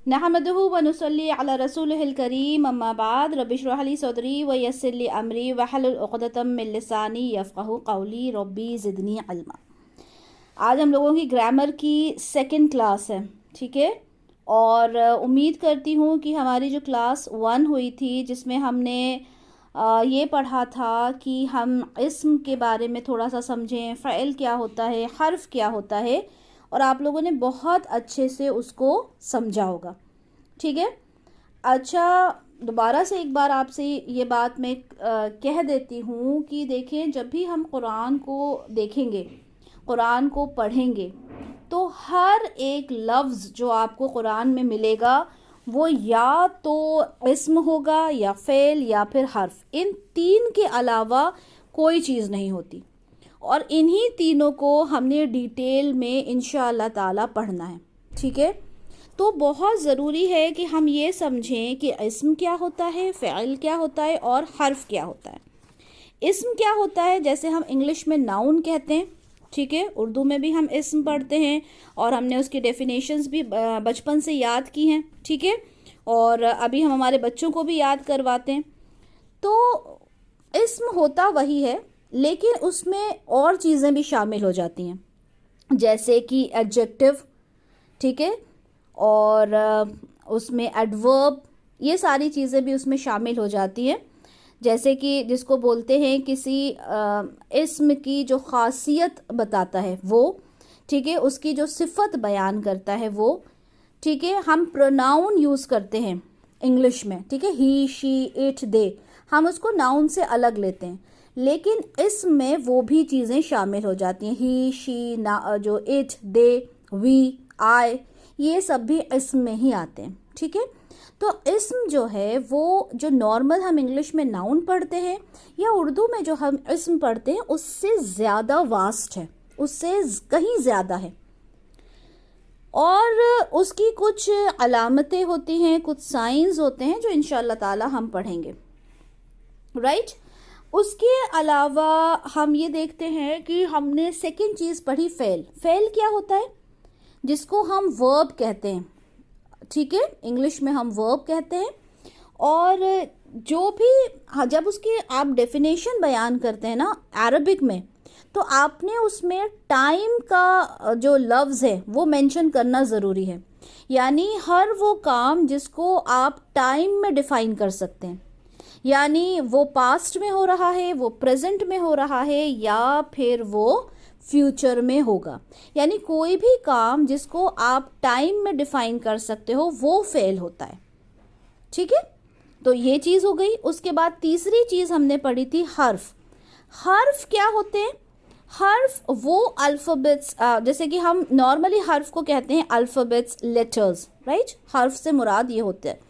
नहमदुहु व नुसल्ली अला रसूलिहिल करीम अम्मा बाद रब्बि इश्रह ली सदरी व यस्सिर ली अमरी वहलुल उक़दतम मिन लिसानी यफ़क़हू क़ौली रब्बी ज़िदनी इल्मा। आज हम लोगों की ग्रामर की सेकंड क्लास है, ठीक है। और उम्मीद करती हूँ कि हमारी जो क्लास 1 हुई थी जिसमें हमने ये पढ़ा था कि हम इस्म के बारे में थोड़ा सा समझें, फ़इल क्या होता है, हर्फ क्या होता है, और आप लोगों ने बहुत अच्छे से उसको समझा होगा, ठीक है। अच्छा, दोबारा से एक बार आपसे ये बात मैं कह देती हूँ कि देखें, जब भी हम कुरान को देखेंगे, कुरान को पढ़ेंगे, तो हर एक लफ्ज़ जो आपको कुरान में मिलेगा वो या तो इस्म होगा या फ़ेल या फिर हर्फ। इन तीन के अलावा कोई चीज़ नहीं होती, और इन्हीं तीनों को हमने डिटेल में इंशाअल्लाह ताला पढ़ना है, ठीक है। तो बहुत ज़रूरी है कि हम ये समझें कि इस्म क्या होता है, फ़इल क्या होता है और हर्फ क्या होता है। इस्म क्या होता है, जैसे हम इंग्लिश में नाउन कहते हैं, ठीक है, उर्दू में भी हम इस्म पढ़ते हैं और हमने उसकी डेफिनेशंस भी बचपन से याद की हैं, ठीक है, और अभी हम हमारे बच्चों को भी याद करवाते हैं। तो इस्म होता वही है, लेकिन उसमें और चीज़ें भी शामिल हो जाती हैं, जैसे कि एडजेक्टिव, ठीक है, और उसमें एडवर्ब, ये सारी चीज़ें भी उसमें शामिल हो जाती हैं। जैसे कि जिसको बोलते हैं किसी इस्म की जो ख़ासियत बताता है वो, ठीक है, उसकी जो सिफत बयान करता है वो, ठीक है। हम प्रोनाउन यूज़ करते हैं इंग्लिश में, ठीक है, ही, शी, इट, दे, हम उसको नाउन से अलग लेते हैं, लेकिन इसमें वो भी चीज़ें शामिल हो जाती हैं, ही, शी, ना, जो इट, दे, वी, आई, ये सब भी इस्म में ही आते हैं, ठीक है। तो इस्म जो है वो जो नॉर्मल हम इंग्लिश में नाउन पढ़ते हैं या उर्दू में जो हम इस्म पढ़ते हैं उससे ज़्यादा वास्ट है, उससे कहीं ज़्यादा है, और उसकी कुछ अलामतें होती हैं, कुछ साइंस होते हैं जो इंशाअल्लाह ताला हम पढ़ेंगे, राइट। उसके अलावा हम ये देखते हैं कि हमने सेकंड चीज़ पढ़ी फ़ेल। फ़ेल क्या होता है, जिसको हम वर्ब कहते हैं, ठीक है, इंग्लिश में हम वर्ब कहते हैं। और जो भी जब उसकी आप डेफिनेशन बयान करते हैं ना अरबिक में, तो आपने उसमें टाइम का जो लफ्ज़ है वो मेंशन करना ज़रूरी है, यानी हर वो काम जिसको आप टाइम में डिफ़ाइन कर सकते हैं, यानी वो पास्ट में हो रहा है, वो प्रेजेंट में हो रहा है, या फिर वो फ्यूचर में होगा, यानी कोई भी काम जिसको आप टाइम में डिफाइन कर सकते हो वो फेल होता है, ठीक है। तो ये चीज़ हो गई। उसके बाद तीसरी चीज़ हमने पढ़ी थी हर्फ। हर्फ क्या होते हैं, हर्फ वो अल्फ़ाबेट्स, जैसे कि हम नॉर्मली हर्फ को कहते हैं अल्फ़ाबेट्स, लेटर्स, राइट, हर्फ से मुराद ये होते हैं,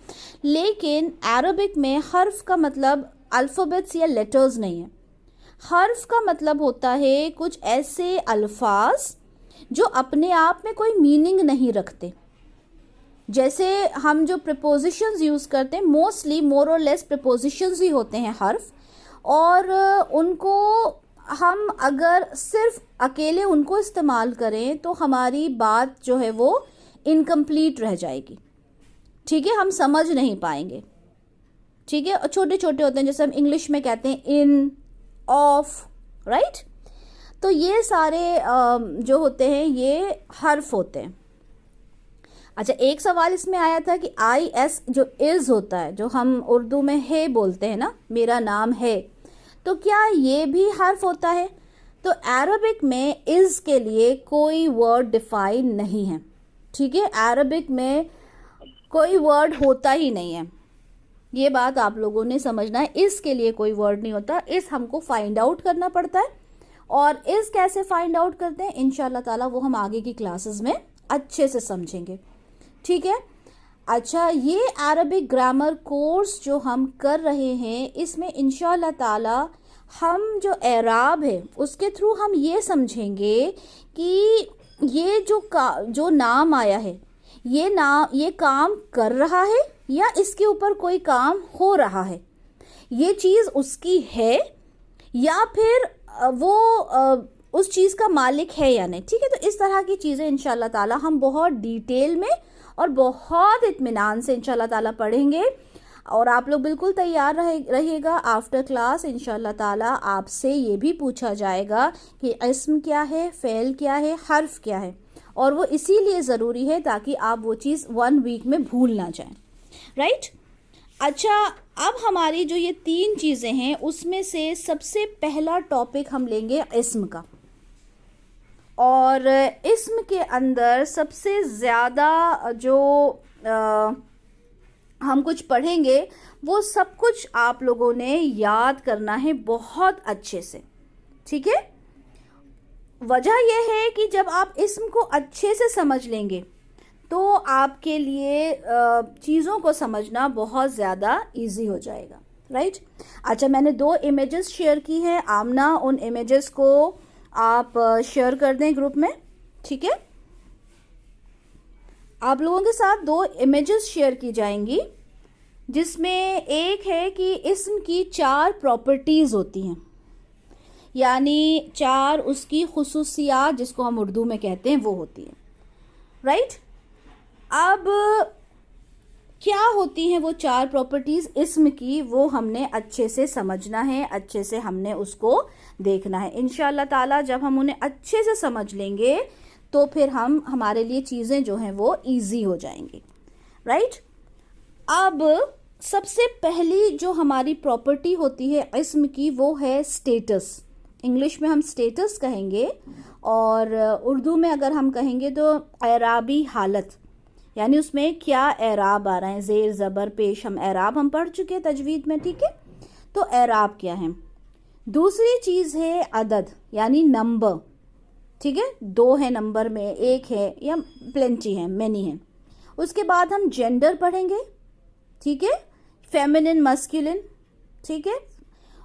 लेकिन अरबिक में हर्फ का मतलब अल्फ़ाबेट्स या लेटर्स नहीं है। हर्फ का मतलब होता है कुछ ऐसे अल्फाज जो अपने आप में कोई मीनिंग नहीं रखते। जैसे हम जो प्रपोजिशंस यूज़ करते हैं, मोस्टली मोर और लेस प्रपोजिशंस ही होते हैं हर्फ, और उनको हम अगर सिर्फ अकेले उनको इस्तेमाल करें तो हमारी बात जो है वो इनकम्प्लीट रह जाएगी, ठीक है, हम समझ नहीं पाएंगे, ठीक है। और छोटे छोटे होते हैं, जैसे हम इंग्लिश में कहते हैं इन, ऑफ, राइट। तो ये सारे जो होते हैं ये हर्फ होते हैं। अच्छा, एक सवाल इसमें आया था कि आई एस जो इज़ होता है, जो हम उर्दू में है बोलते हैं ना, मेरा नाम है, तो क्या ये भी हर्फ होता है? तो अरबिक में इज़ के लिए कोई वर्ड डिफाइन नहीं है, ठीक है, अरबिक में कोई वर्ड होता ही नहीं है, ये बात आप लोगों ने समझना है। इसके लिए कोई वर्ड नहीं होता, इस हमको फाइंड आउट करना पड़ता है, और इस कैसे फाइंड आउट करते हैं इंशाल्लाह ताला वो हम आगे की क्लासेस में अच्छे से समझेंगे, ठीक है। अच्छा, ये अरबिक ग्रामर कोर्स जो हम कर रहे हैं, इसमें इंशाल्लाह ताला हम जो एराब है उसके थ्रू हम ये समझेंगे कि ये जो नाम आया है, ये काम कर रहा है या इसके ऊपर कोई काम हो रहा है, ये चीज़ उसकी है या फिर वो उस चीज़ का मालिक है या नहीं, ठीक है। तो इस तरह की चीज़ें इंशाल्लाह ताला हम बहुत डिटेल में اور بہت اطمینان سے انشاءاللہ تعالیٰ پڑھیں گے. اور آپ لوگ بالکل تیار رہیے گا. آفٹر کلاس انشاءاللہ تعالیٰ آپ سے یہ بھی پوچھا جائے گا کہ اسم کیا ہے, فعل کیا ہے, حرف کیا ہے, اور وہ اسی لیے ضروری ہے تاکہ آپ وہ چیز 1 ویک میں بھول نہ جائیں. رائٹ. اچھا, اب ہماری جو یہ 3 چیزیں ہیں اس میں سے سب سے پہلا ٹاپک ہم لیں گے اسم کا. اور اسم کے اندر سب سے زیادہ جو ہم کچھ پڑھیں گے وہ سب کچھ آپ لوگوں نے یاد کرنا ہے بہت اچھے سے. ٹھیک ہے. وجہ یہ ہے کہ جب آپ اسم کو اچھے سے سمجھ لیں گے تو آپ کے لیے چیزوں کو سمجھنا بہت زیادہ ایزی ہو جائے گا. رائٹ. اچھا, میں نے 2 امیجز شیئر کی ہیں. آمنہ ان امیجز کو آپ شیئر کر دیں گروپ میں. ٹھیک ہے. آپ لوگوں کے ساتھ 2 امیجز شیئر کی جائیں گی جس میں ایک ہے کہ اسم کی 4 پراپرٹیز ہوتی ہیں, یعنی 4 اس کی خصوصیات جس کو ہم اردو میں کہتے ہیں وہ ہوتی ہیں. رائٹ. اب کیا ہوتی ہیں وہ 4 پراپرٹیز اسم کی, وہ ہم نے اچھے سے سمجھنا ہے, اچھے سے ہم نے اس کو دیکھنا ہے. انشاءاللہ تعالیٰ جب ہم انہیں اچھے سے سمجھ لیں گے تو پھر ہمارے لیے چیزیں جو ہیں وہ ایزی ہو جائیں گی. رائٹ. اب سب سے پہلی جو ہماری پراپرٹی ہوتی ہے اسم کی وہ ہے اسٹیٹس. انگلش میں ہم اسٹیٹس کہیں گے, اور اردو میں اگر ہم کہیں گے تو اعرابی حالت, یعنی اس میں کیا اعراب آ رہے ہیں, زیر زبر پیش. ہم اعراب ہم پڑھ چکے تجوید میں. ٹھیک ہے. تو اعراب کیا ہے. دوسری چیز ہے عدد, یعنی نمبر. ٹھیک ہے. 2 ہے نمبر میں, 1 ہے یا پلینٹی ہے, مینی ہے. اس کے بعد ہم جینڈر پڑھیں گے. ٹھیک ہے. فیمنن, مسکولن. ٹھیک ہے.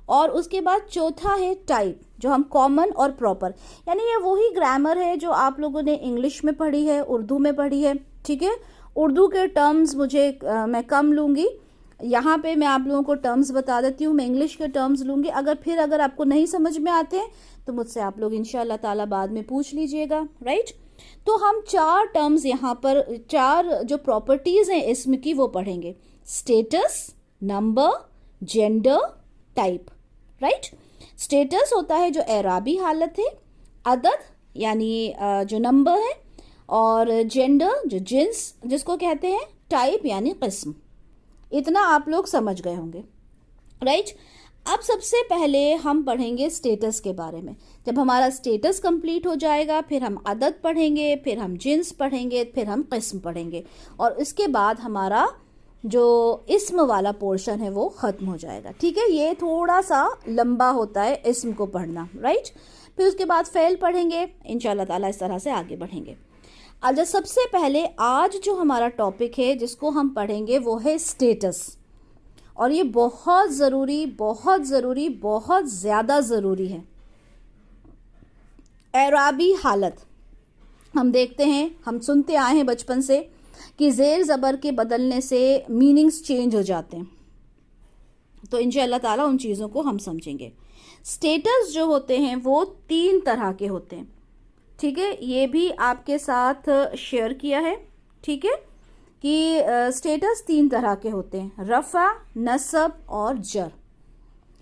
اور اس کے بعد چوتھا ہے ٹائپ, جو ہم کامن اور پراپر, یعنی یہ وہی گرامر ہے جو آپ لوگوں نے انگلش میں پڑھی ہے, اردو میں پڑھی ہے. ٹھیک ہے. اردو کے ٹرمز میں کم لوں گی, یہاں پہ میں آپ لوگوں کو ٹرمز بتا دیتی ہوں. میں انگلش کے ٹرمز لوں گی. اگر آپ کو نہیں سمجھ میں آتے ہیں تو مجھ سے آپ لوگ انشاءاللہ تعالیٰ بعد میں پوچھ لیجئے گا. رائٹ. تو ہم 4 ٹرمز یہاں پر, 4 جو پراپرٹیز ہیں اسم کی وہ پڑھیں گے. Status, number, gender, type. Right. Status ہوتا ہے جو اعرابی حالت ہے, عدد یعنی جو نمبر ہے, اور جینڈر جو جنس جس کو کہتے ہیں, ٹائپ یعنی قسم. اتنا آپ لوگ سمجھ گئے ہوں گے. رائٹ. اب سب سے پہلے ہم پڑھیں گے اسٹیٹس کے بارے میں. جب ہمارا اسٹیٹس کمپلیٹ ہو جائے گا پھر ہم عدد پڑھیں گے, پھر ہم جنس پڑھیں گے, پھر ہم قسم پڑھیں گے, اور اس کے بعد ہمارا جو اسم والا پورشن ہے وہ ختم ہو جائے گا. ٹھیک ہے. یہ تھوڑا سا لمبا ہوتا ہے اسم کو پڑھنا. رائٹ. پھر اس کے بعد فعل پڑھیں گے. انشاءاللہ تعالیٰ اس طرح سے آگے بڑھیں گے. آج سب سے پہلے آج جو ہمارا ٹاپک ہے جس کو ہم پڑھیں گے وہ ہے اسٹیٹس. اور یہ بہت ضروری, بہت ضروری, بہت زیادہ ضروری ہے. اعرابی حالت ہم دیکھتے ہیں, ہم سنتے آئے ہیں بچپن سے کہ زیر زبر کے بدلنے سے میننگز چینج ہو جاتے ہیں. تو انشاءاللہ تعالیٰ ان چیزوں کو ہم سمجھیں گے. اسٹیٹس جو ہوتے ہیں وہ 3 طرح کے ہوتے ہیں. ٹھیک ہے. یہ بھی آپ کے ساتھ شیئر کیا ہے. ٹھیک ہے, کہ اسٹیٹس 3 طرح کے ہوتے ہیں, رفع, نصب اور جر.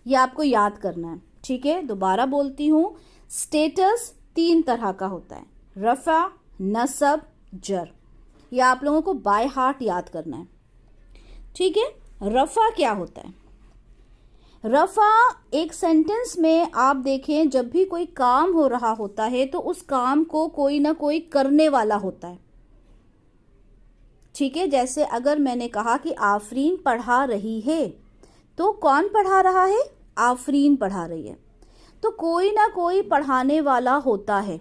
یہ آپ کو یاد کرنا ہے. ٹھیک ہے. دوبارہ بولتی ہوں, اسٹیٹس 3 طرح کا ہوتا ہے, رفع, نصب, جر. یہ آپ لوگوں کو بائی ہارٹ یاد کرنا ہے. ٹھیک ہے. رفع کیا ہوتا ہے. رفع ایک سینٹنس میں آپ دیکھیں جب بھی کوئی کام ہو رہا ہوتا ہے تو اس کام کو کوئی نہ کوئی کرنے والا ہوتا ہے. ٹھیک ہے. جیسے اگر میں نے کہا کہ آفرین پڑھا رہی ہے تو کون پڑھا رہا ہے, آفرین پڑھا رہی ہے. تو کوئی نہ کوئی پڑھانے والا ہوتا ہے,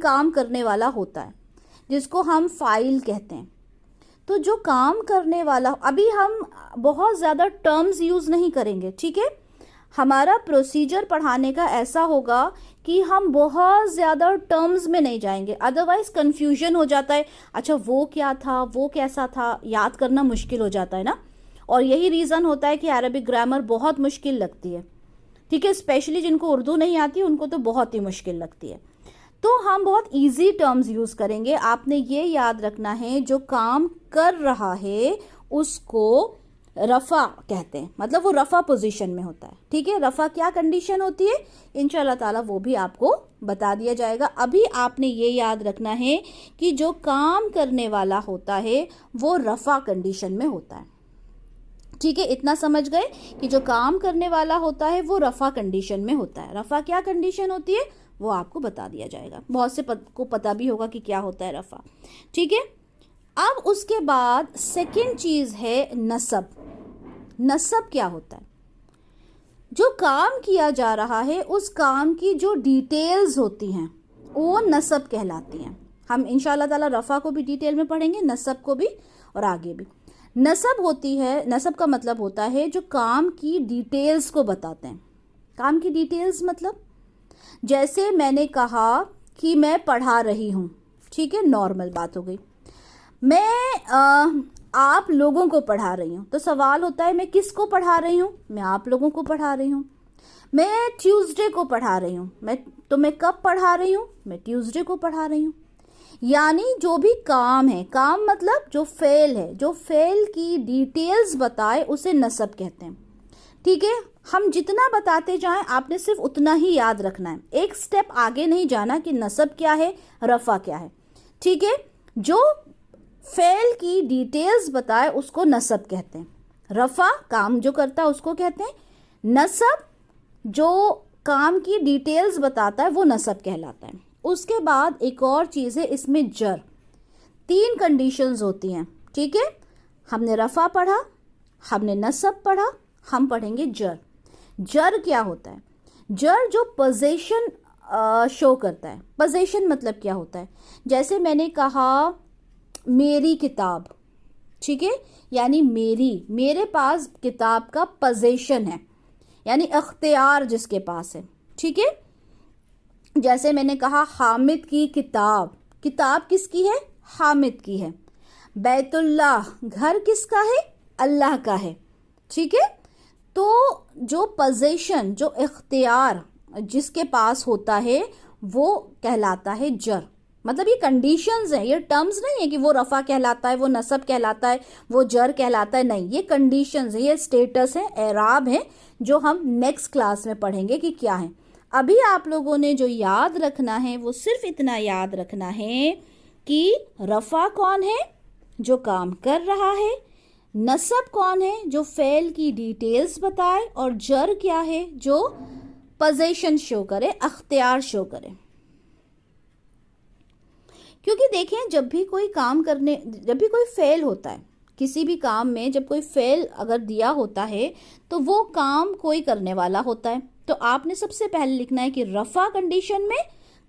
کام کرنے والا ہوتا ہے, جس کو ہم فاعل کہتے ہیں. تو جو کام کرنے والا, ابھی ہم بہت زیادہ ٹرمز یوز نہیں کریں گے. ٹھیک ہے. ہمارا پروسیجر پڑھانے کا ایسا ہوگا کہ ہم بہت زیادہ ٹرمز میں نہیں جائیں گے, ادروائز کنفیوژن ہو جاتا ہے. اچھا وہ کیا تھا, وہ کیسا تھا, یاد کرنا مشکل ہو جاتا ہے نا. اور یہی ریزن ہوتا ہے کہ عربک گرامر بہت مشکل لگتی ہے. ٹھیک ہے. اسپیشلی جن کو اردو نہیں آتی ان کو تو بہت ہی مشکل لگتی ہے. तो हम बहुत इजी टर्म्स यूज करेंगे। आपने ये याद रखना है जो काम कर रहा है उसको रफा कहते हैं, मतलब वो रफा पोजीशन में होता है। ठीक है, रफा क्या कंडीशन होती है इंशाल्लाह ताला वो भी आपको बता दिया जाएगा। अभी आपने ये याद रखना है कि जो काम करने वाला होता है वो रफा कंडीशन में होता है। ठीक है, इतना समझ गए कि जो काम करने वाला होता है वो रफा कंडीशन में होता है। रफा क्या कंडीशन होती है वो आपको बता दिया जाएगा। बहुत से को पता भी होगा कि क्या होता है रफा। ठीक है, अब उसके बाद सेकंड चीज है नसब। नसब क्या होता है? जो काम किया जा रहा है उस काम की जो डिटेल्स होती हैं वो नसब कहलाती हैं। हम इंशाल्लाह ताला रफा को भी डिटेल में पढ़ेंगे, नसब को भी और आगे भी। नसब होती है, नसब का मतलब होता है जो काम की डिटेल्स को बताते हैं। काम की डिटेल्स मतलब जैसे मैंने कहा कि मैं पढ़ा रही हूँ, ठीक है, नॉर्मल बात हो गई। मैं आप लोगों को पढ़ा रही हूँ, तो सवाल होता है मैं किसको पढ़ा रही हूँ? मैं आप लोगों को पढ़ा रही हूँ। मैं ट्यूसडे को पढ़ा रही हूँ, मैं कब पढ़ा रही हूँ? मैं ट्यूसडे को पढ़ा रही हूँ। यानी जो भी काम है, काम मतलब जो फेल है, जो फेल की डिटेल्स बताए उसे नसब कहते हैं। ठीक है, हम जितना बताते जाएं आपने सिर्फ उतना ही याद रखना है, एक स्टेप आगे नहीं जाना कि नसब क्या है रफा क्या है। ठीक है, जो फेल की डिटेल्स बताए उसको नसब कहते हैं। रफा काम जो करता है उसको कहते हैं, नसब जो काम की डिटेल्स बताता है वो नसब कहलाता है। उसके बाद एक और चीज़ है इसमें जर। 3 कंडीशंस होती हैं। ठीक है, हमने रफा पढ़ा, हमने नसब पढ़ा, हम पढ़ेंगे जर। जर क्या होता है? जर जो पोजीशन शो करता है। पोजीशन मतलब क्या होता है? जैसे मैंने कहा मेरी किताब, ठीक है, यानी मेरे पास किताब का पोजीशन है, यानी अख्तियार जिसके पास है। ठीक है, जैसे मैंने कहा हामिद की किताब, किताब किसकी है? हामिद की है। बैतुल्लाह, घर किसका है? अल्लाह का है। ठीक है, तो जो पोजीशन, जो इख्तियार जिसके पास होता है वो कहलाता है जर। मतलब ये कंडीशंस हैं, ये टर्म्स नहीं है कि वो रफा कहलाता है, वो नसब कहलाता है, वो जर कहलाता है, नहीं, ये कंडीशंस है, ये स्टेटस है, एराब है, जो हम नेक्स्ट क्लास में पढ़ेंगे कि क्या है। अभी आप लोगों ने जो याद रखना है वो सिर्फ इतना याद रखना है कि रफा कौन है? जो काम कर रहा है। नसब कौन है? जो फेल की डिटेल्स बताए। और जर क्या है? जो पोजीशन शो करे, अख्तियार शो करे। क्योंकि देखें जब भी कोई फेल होता है किसी भी काम में, जब कोई फेल अगर दिया होता है तो वो काम कोई करने वाला होता है। तो आपने सबसे पहले लिखना है कि रफा कंडीशन में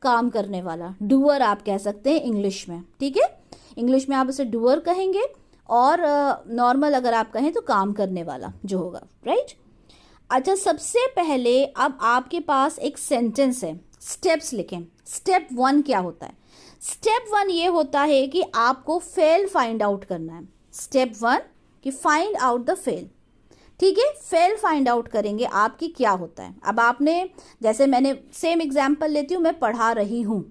काम करने वाला, डूअर आप कह सकते हैं इंग्लिश में। ठीक है, इंग्लिश में आप उसे डूअर कहेंगे और नॉर्मल अगर आप कहें तो काम करने वाला जो होगा, राइट। अच्छा, सबसे पहले अब आपके पास एक सेंटेंस है, स्टेप्स लिखें। स्टेप 1 क्या होता है? स्टेप 1 ये होता है कि आपको फेल फाइंड आउट करना है। स्टेप 1 कि फाइंड आउट द फेल। ठीक है, फेल फाइंड आउट करेंगे आपकी क्या होता है। अब आपने, जैसे मैंने सेम एग्जांपल लेती हूँ, मैं पढ़ा रही हूँ,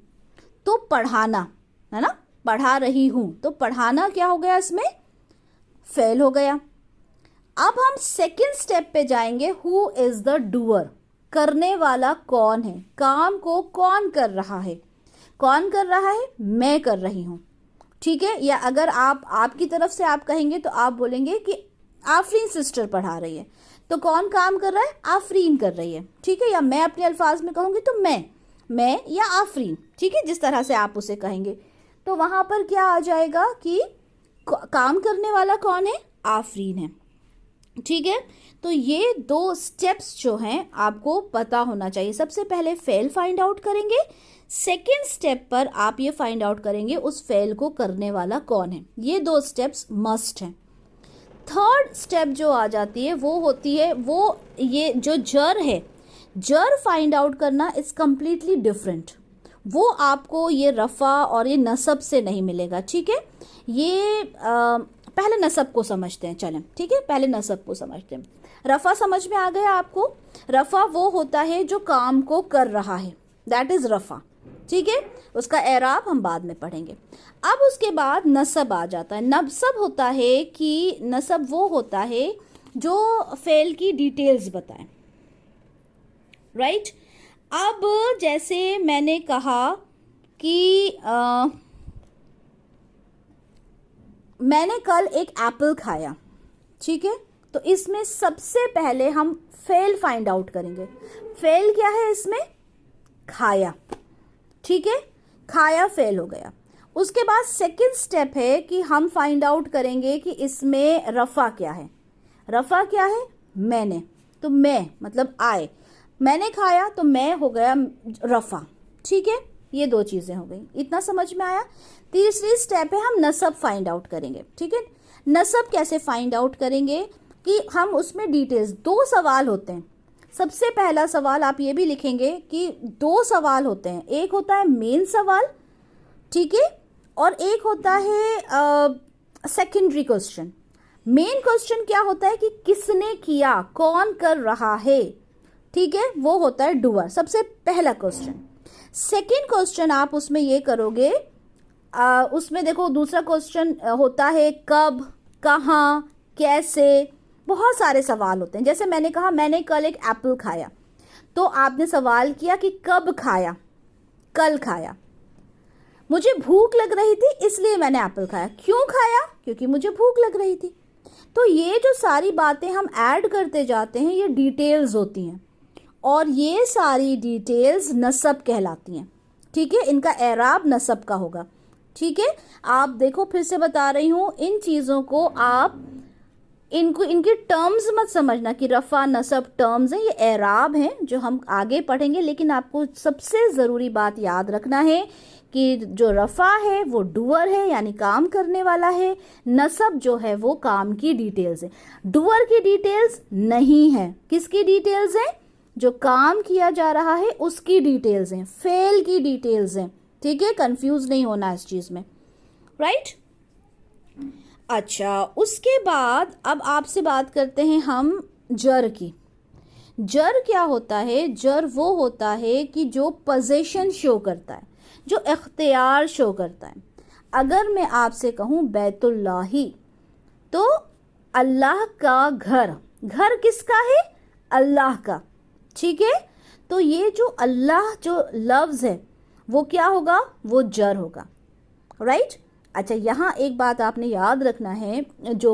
तो पढ़ाना है ना, पढ़ा रही हूँ, तो पढ़ाना क्या हो गया? इसमें फेल हो गया। अब हम सेकंड स्टेप पे जाएंगे, हु इज द डूअर, करने वाला कौन है, काम को कौन कर रहा है। कौन कर रहा है? मैं कर रही हूँ। ठीक है, या अगर आपकी तरफ से आप कहेंगे तो आप बोलेंगे कि आफरीन सिस्टर पढ़ा रही है, तो कौन काम कर रहा है? आफरीन कर रही है। ठीक है, या मैं अपने अल्फाज में कहूँगी तो मैं या आफरीन, ठीक है, जिस तरह से आप उसे कहेंगे। तो वहाँ पर क्या आ जाएगा कि काम करने वाला कौन है? आफरीन है। ठीक है, तो ये 2 स्टेप्स जो हैं आपको पता होना चाहिए। सबसे पहले फेल फाइंड आउट करेंगे, सेकेंड स्टेप पर आप ये फाइंड आउट करेंगे उस फेल को करने वाला कौन है। ये 2 स्टेप्स मस्ट हैं। थर्ड स्टेप जो आ जाती है वो होती है, वो ये जो जर है, जर फाइंड आउट करना इज कम्प्लीटली डिफरेंट। वो आपको ये रफा और ये नसब से नहीं मिलेगा। ठीक है, ये पहले नसब को समझते हैं, चलें। ठीक है, पहले नसब को समझते हैं। रफा समझ में आ गया आपको? रफा वो होता है जो काम को कर रहा है, दैट इज रफा। ठीक है, उसका एराब हम बाद में पढ़ेंगे। अब उसके बाद नसब आ जाता है। नसब होता है कि नसब वो होता है जो फेल की डिटेल्स बताएं, राइट। अब जैसे मैंने कहा कि मैंने कल एक एप्पल खाया, ठीक है, तो इसमें सबसे पहले हम फेल फाइंड आउट करेंगे। फेल क्या है इसमें? खाया, ठीक है, खाया फेल हो गया। उसके बाद सेकंड स्टेप है कि हम फाइंड आउट करेंगे कि इसमें रफ़ा क्या है। रफ़ा क्या है? मैंने, तो मैं मतलब आए, मैंने खाया तो मैं हो गया रफ़ा, ठीक है। ये दो चीज़ें हो गई, इतना समझ में आया। तीसरी स्टेप है हम नसब फाइंड आउट करेंगे, ठीक है। नसब कैसे फाइंड आउट करेंगे कि हम उसमें डिटेल्स, दो सवाल होते हैं। सबसे पहला सवाल आप ये भी लिखेंगे कि दो सवाल होते हैं, एक होता है मेन सवाल, ठीक है, और एक होता है सेकेंडरी क्वेश्चन। मेन क्वेश्चन क्या होता है कि किसने किया, कौन कर रहा है, ठीक है, वो होता है डूअर, सबसे पहला क्वेश्चन। सेकेंड क्वेश्चन आप उसमें ये करोगे, उसमें देखो दूसरा क्वेश्चन होता है कब, कहाँ, कैसे, बहुत सारे सवाल होते हैं। जैसे मैंने कहा मैंने कल एक एप्पल खाया, तो आपने सवाल किया कि कब खाया, कल खाया। मुझे भूख लग रही थी इसलिए मैंने एप्पल खाया। क्यों खाया? क्योंकि मुझे भूख लग रही थी। तो ये जो सारी बातें हम ऐड करते जाते हैं ये डिटेल्स होती हैं, और ये सारी डिटेल्स नसब कहलाती हैं, ठीक है। इनका एराब नसब का होगा, ठीक है। आप देखो फिर से बता रही हूँ, इन चीज़ों को आप इनको इनके टर्म्स मत समझना कि रफ़ा नसब टर्म्स हैं, ये एराब हैं जो हम आगे पढ़ेंगे। लेकिन आपको सबसे ज़रूरी बात याद रखना है कि जो रफ़ा है वो डूअर है, यानी काम करने वाला है। नसब जो है वो काम की डिटेल्स है, डूअर की डिटेल्स नहीं है। किसकी डिटेल्स हैं? जो काम किया जा रहा है उसकी डिटेल्स हैं, फेल की डिटेल्स हैं, ठीक है। कंफ्यूज नहीं होना इस चीज़ में, राइट। अच्छा, उसके बाद अब आपसे बात करते हैं हम जर की। जर क्या होता है? जर वो होता है कि जो पोजीशन शो करता है, जो इख्तियार शो करता है। अगर मैं आपसे कहूँ बैतुल्लाही, तो अल्लाह का घर, घर किसका है? अल्लाह का, ठीक है। तो ये जो अल्लाह जो लफ्ज़ है वो क्या होगा? वो जर होगा, राइट। अच्छा, यहाँ एक बात आपने याद रखना है जो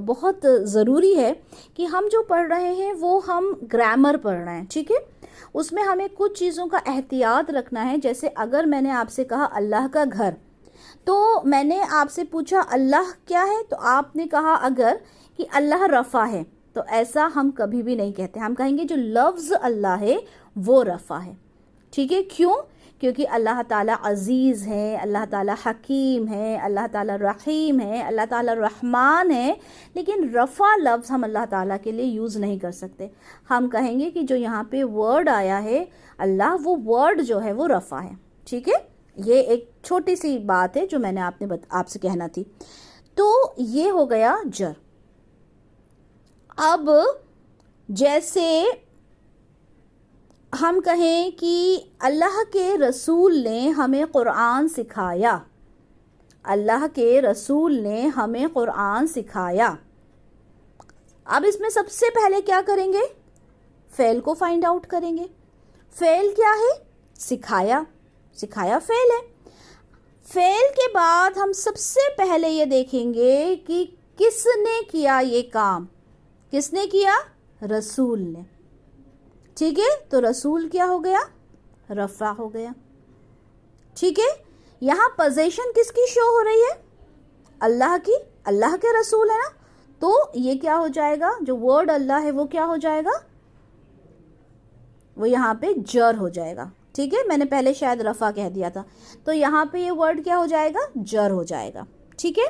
बहुत ज़रूरी है कि हम जो पढ़ रहे हैं वो हम ग्रामर पढ़ रहे हैं, ठीक है। उसमें हमें कुछ चीज़ों का एहतियात रखना है। जैसे अगर मैंने आपसे कहा अल्लाह का घर, तो मैंने आपसे पूछा अल्लाह क्या है, तो आपने कहा अगर कि अल्लाह रफ़ा है, तो ऐसा हम कभी भी नहीं कहते। हम कहेंगे जो लफ्ज़ अल्लाह है वो रफ़ा है, ठीक है। क्यों? क्योंकि अल्लाह ताला अज़ीज़ है, अल्लाह ताला हकीम है, अल्लाह ताला रहीम है, अल्लाह ताला रहमान है। लेकिन रफ़ा लफ्ज़ हम अल्लाह ताला के लिए यूज़ नहीं कर सकते। हम कहेंगे कि जो यहाँ पे वर्ड आया है अल्लाह, वो वर्ड जो है वो रफ़ा है, ठीक है। ये एक छोटी सी बात है जो मैंने आपसे कहना थी। तो ये हो गया जर। अब जैसे हम कहें कि अल्लाह के रसूल ने हमें क़ुरआन सिखाया, अल्लाह के रसूल ने हमें क़ुरआन सिखाया। अब इसमें सबसे पहले क्या करेंगे? फ़ेल को फाइंड आउट करेंगे। फ़ेल क्या है? सिखाया, सिखाया फ़ेल है। फ़ेल के बाद हम सबसे पहले ये देखेंगे कि किसने किया ये काम। किसने किया? रसूल ने, ठीक है। तो रसूल क्या हो गया? रफ़ा हो गया, ठीक है। यहाँ पोजीशन किसकी शो हो रही है? अल्लाह की, अल्लाह के रसूल है ना, तो ये क्या हो जाएगा? जो वर्ड अल्लाह है वो क्या हो जाएगा? वो यहाँ पे जर हो जाएगा, ठीक है। मैंने पहले शायद रफ़ा कह दिया था, तो यहाँ पे ये वर्ड क्या हो जाएगा? जर हो जाएगा, ठीक है।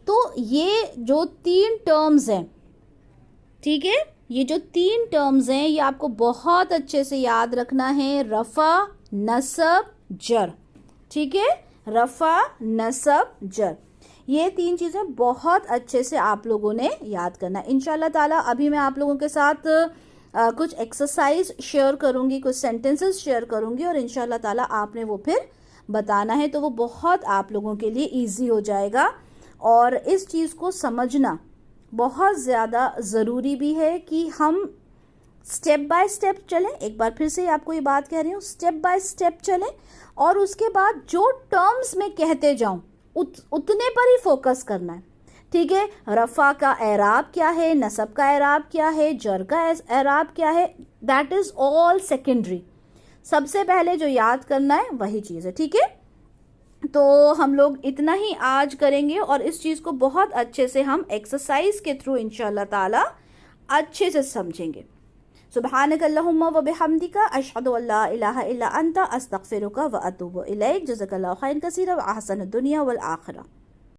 तो ये जो तीन टर्म्स हैं, ठीक है, ये जो तीन टर्म्स हैं ये आपको बहुत अच्छे से याद रखना है। रफ़ा, नसब, जर, ठीक है। रफ़ा, नसब, जर, ये तीन चीज़ें बहुत अच्छे से आप लोगों ने याद करना है इंशाल्लाह ताला। अभी मैं आप लोगों के साथ कुछ एक्सरसाइज शेयर करूँगी, कुछ सेंटेंसेस शेयर करूँगी और इंशाल्लाह ताला आपने वो फिर बताना है, तो वो बहुत आप लोगों के लिए ईजी हो जाएगा। और इस चीज़ को समझना बहुत ज़्यादा ज़रूरी भी है कि हम स्टेप बाय स्टेप चलें। एक बार फिर से आपको ये बात कह रही हूँ, स्टेप बाय स्टेप चलें और उसके बाद जो टर्म्स में कहते जाऊँ उतने पर ही फोकस करना है, ठीक है। रफ़ा का एराब क्या है, नसब का एराब क्या है, जर का एराब क्या है, दैट इज़ ऑल सेकेंडरी। सबसे पहले जो याद करना है वही चीज़ है, ठीक है। तो हम लोग इतना ही आज करेंगे और इस चीज़ को बहुत अच्छे से हम एक्सरसाइज के थ्रू इंशाल्लाह ताला अच्छे से समझेंगे। सुब्हानक अल्लाहुम्मा व बिहम्दिका अशहदु अल्ला इलाहा इल्ला अंता अस्तगफिरुका व अतूबु इलैक। जज़ाकल्लाहु खैरन कसीरा व अहसनुद दुनिया वल आखिरा।